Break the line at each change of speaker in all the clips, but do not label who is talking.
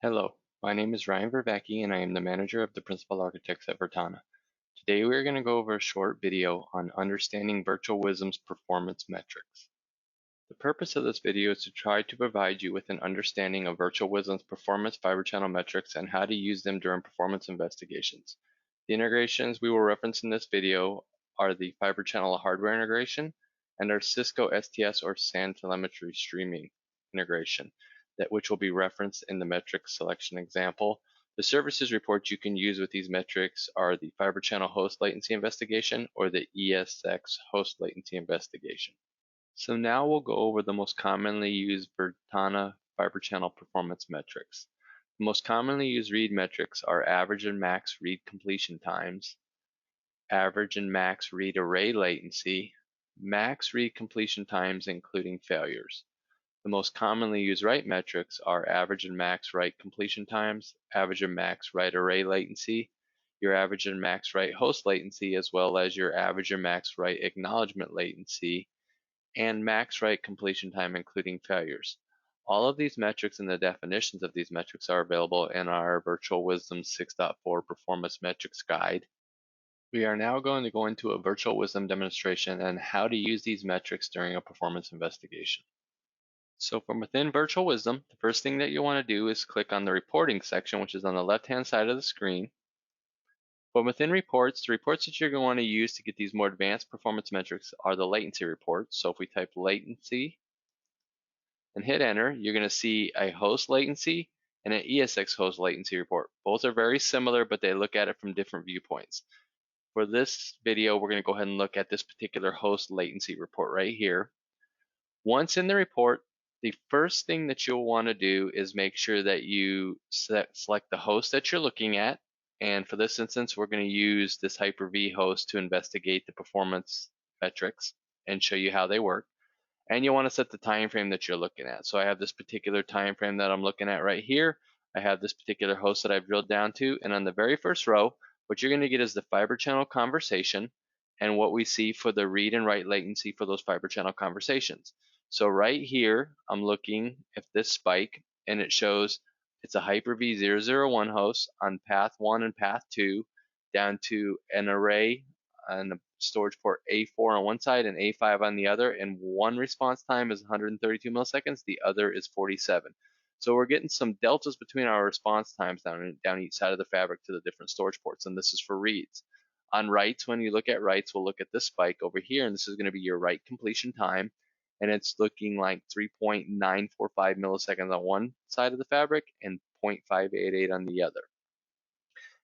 Hello, my name is Ryan Vervecki and I am the manager of the Principal Architects at Vertana. Today we are going to go over a short video on understanding VirtualWisdom's performance metrics. The purpose of this video is to try to provide you with an understanding of VirtualWisdom's performance fiber channel metrics and how to use them during performance investigations. The integrations we will reference in this video are the fiber channel hardware integration and our Cisco STS or SAN telemetry streaming integration, which will be referenced in the metrics selection example. The services reports you can use with these metrics are the fiber channel host latency investigation or the ESX host latency investigation. So now we'll go over the most commonly used Vertana fiber channel performance metrics. The most commonly used read metrics are average and max read completion times, average and max read array latency, max read completion times including failures. The most commonly used write metrics are average and max write completion times, average and max write array latency, your average and max write host latency, as well as your average and max write acknowledgement latency, and max write completion time including failures. All of these metrics and the definitions of these metrics are available in our VirtualWisdom's 6.4 Performance Metrics Guide. We are now going to go into a VirtualWisdom demonstration and how to use these metrics during a performance investigation. So from within VirtualWisdom, the first thing that you want to do is click on the reporting section, which is on the left-hand side of the screen. From within reports, the reports that you're going to want to use to get these more advanced performance metrics are the latency reports. So if we type latency and hit enter, you're going to see a host latency and an ESX host latency report. Both are very similar, but they look at it from different viewpoints. For this video, we're going to go ahead and look at this particular host latency report right here. Once in the report, the first thing that you'll want to do is make sure that you select the host that you're looking at. And for this instance, we're going to use this Hyper-V host to investigate the performance metrics and show you how they work. And you want to set the time frame that you're looking at. So I have this particular time frame that I'm looking at right here. I have this particular host that I've drilled down to. And on the very first row, what you're going to get is the fiber channel conversation and what we see for the read and write latency for those fiber channel conversations. So right here, I'm looking at this spike, and it shows it's a Hyper-V 001 host on path 1 and path 2, down to an array and a storage port A4 on one side and A5 on the other, and one response time is 132 milliseconds, the other is 47. So we're getting some deltas between our response times down each side of the fabric to the different storage ports, and this is for reads. On writes, when you look at writes, we'll look at this spike over here, and this is going to be your write completion time. And it's looking like 3.945 milliseconds on one side of the fabric and 0.588 on the other.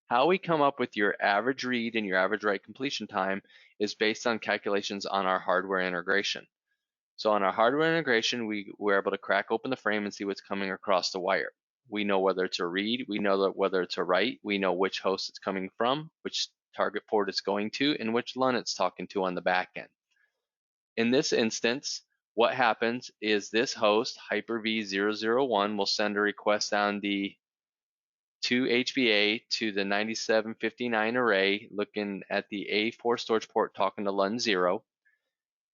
How we come up with your average read and your average write completion time is based on calculations on our hardware integration. So on our hardware integration, we're able to crack open the frame and see what's coming across the wire. We know whether it's a read, we know whether it's a write, we know which host it's coming from, which target port it's going to, and which LUN it's talking to on the back end. In this instance, what happens is this host, Hyper-V 001, will send a request on the to HBA to the 9759 array, looking at the A4 storage port talking to LUN 0.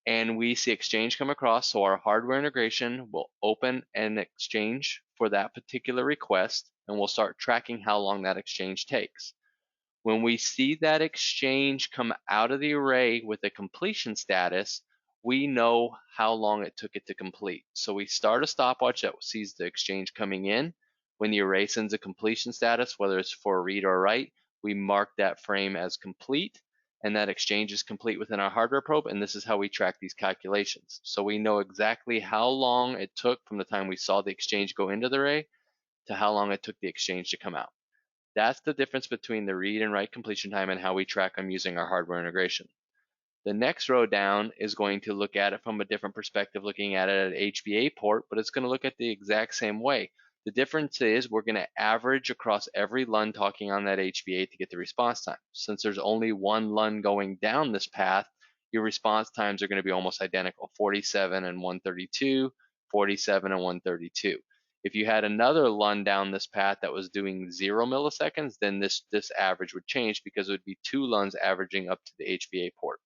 And we see exchange come across, so our hardware integration will open an exchange for that particular request, and we'll start tracking how long that exchange takes. When we see that exchange come out of the array with a completion status, we know how long it took it to complete. So we start a stopwatch that sees the exchange coming in. When the array sends a completion status, whether it's for a read or a write, we mark that frame as complete, and that exchange is complete within our hardware probe, and this is how we track these calculations. So we know exactly how long it took from the time we saw the exchange go into the array to how long it took the exchange to come out. That's the difference between the read and write completion time and how we track them using our hardware integration. The next row down is going to look at it from a different perspective, looking at it at an HBA port, but it's going to look at the exact same way. The difference is we're going to average across every LUN talking on that HBA to get the response time. Since there's only one LUN going down this path, your response times are going to be almost identical, 47 and 132, 47 and 132. If you had another LUN down this path that was doing 0 milliseconds, then this average would change because it would be two LUNs averaging up to the HBA port.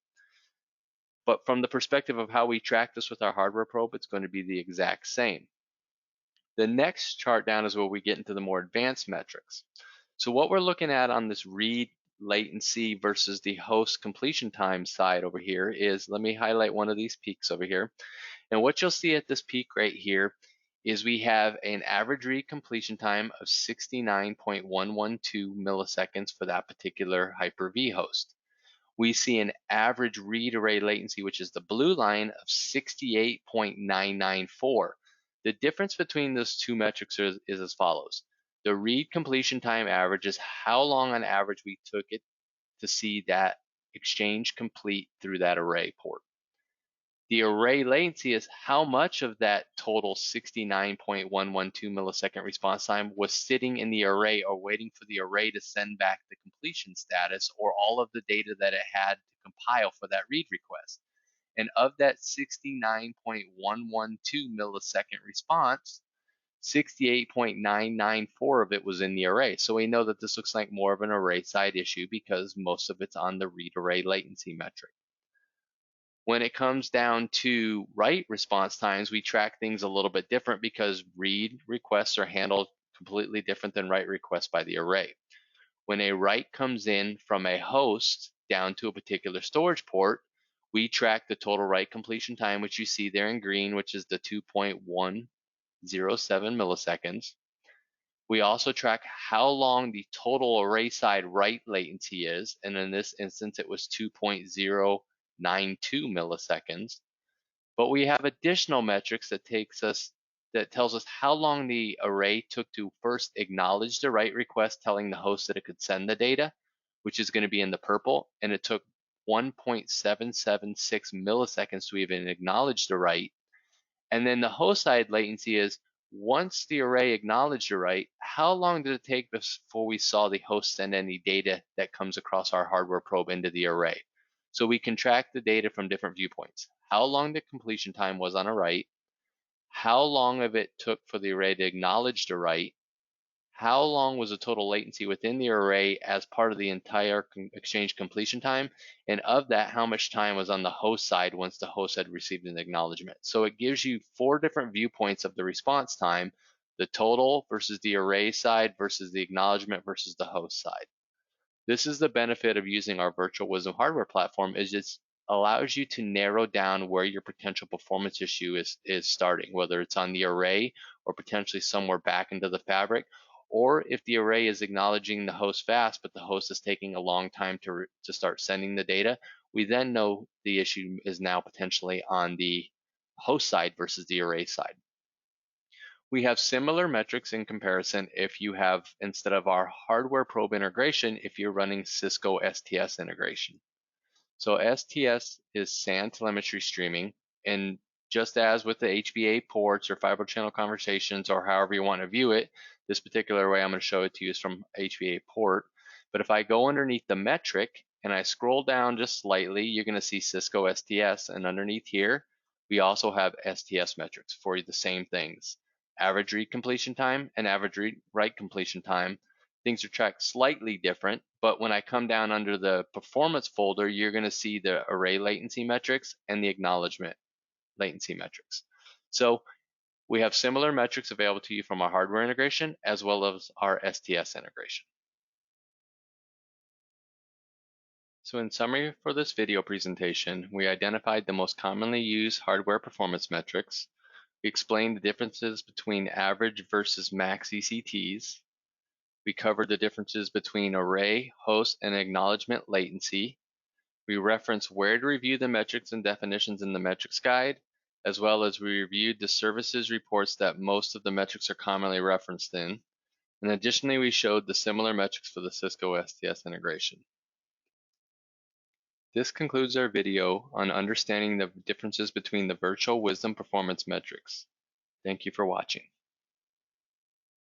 But from the perspective of how we track this with our hardware probe, it's going to be the exact same. The next chart down is where we get into the more advanced metrics. So what we're looking at on this read latency versus the host completion time side over here is, let me highlight one of these peaks over here. And what you'll see at this peak right here is we have an average read completion time of 69.112 milliseconds for that particular Hyper-V host. We see an average read array latency, which is the blue line, of 68.994. The difference between those two metrics is as follows. The read completion time average is how long on average we took it to see that exchange complete through that array port. The array latency is how much of that total 69.112 millisecond response time was sitting in the array or waiting for the array to send back the completion status or all of the data that it had to compile for that read request. And of that 69.112 millisecond response, 68.994 of it was in the array. So we know that this looks like more of an array side issue because most of it's on the read array latency metric. When it comes down to write response times, we track things a little bit different because read requests are handled completely different than write requests by the array. When a write comes in from a host down to a particular storage port, we track the total write completion time, which you see there in green, which is the 2.107 milliseconds. We also track how long the total array side write latency is, and in this instance it was 2.092 milliseconds. But we have additional metrics that tells us how long the array took to first acknowledge the write request, telling the host that it could send the data, which is going to be in the purple, and it took 1.776 milliseconds to even acknowledge the write. And then the host side latency is, once the array acknowledged the write, how long did it take before we saw the host send any data that comes across our hardware probe into the array? So we can track the data from different viewpoints. How long the completion time was on a write, how long of it took for the array to acknowledge the write, how long was the total latency within the array as part of the entire exchange completion time, and of that, how much time was on the host side once the host had received an acknowledgement. So it gives you 4 different viewpoints of the response time, the total versus the array side versus the acknowledgement versus the host side. This is the benefit of using our VirtualWisdom hardware platform, is it allows you to narrow down where your potential performance issue is starting, whether it's on the array or potentially somewhere back into the fabric, or if the array is acknowledging the host fast, but the host is taking a long time to start sending the data, we then know the issue is now potentially on the host side versus the array side. We have similar metrics in comparison if you have, instead of our hardware probe integration, if you're running Cisco STS integration. So STS is SAN telemetry streaming, and just as with the HBA ports or fiber channel conversations or however you want to view it, this particular way I'm going to show it to you is from HBA port. But if I go underneath the metric and I scroll down just slightly, you're going to see Cisco STS, and underneath here we also have STS metrics for the same things: average read completion time and average write completion time. Things are tracked slightly different, but when I come down under the performance folder, you're going to see the array latency metrics and the acknowledgement latency metrics. So we have similar metrics available to you from our hardware integration as well as our STS integration. So in summary for this video presentation, we identified the most commonly used hardware performance metrics. We explained the differences between average versus max ECTs. We covered the differences between array, host, and acknowledgement latency. We referenced where to review the metrics and definitions in the metrics guide, as well as we reviewed the services reports that most of the metrics are commonly referenced in. And additionally, we showed the similar metrics for the Cisco STS integration. This concludes our video on understanding the differences between the VirtualWisdom performance metrics. Thank you for watching.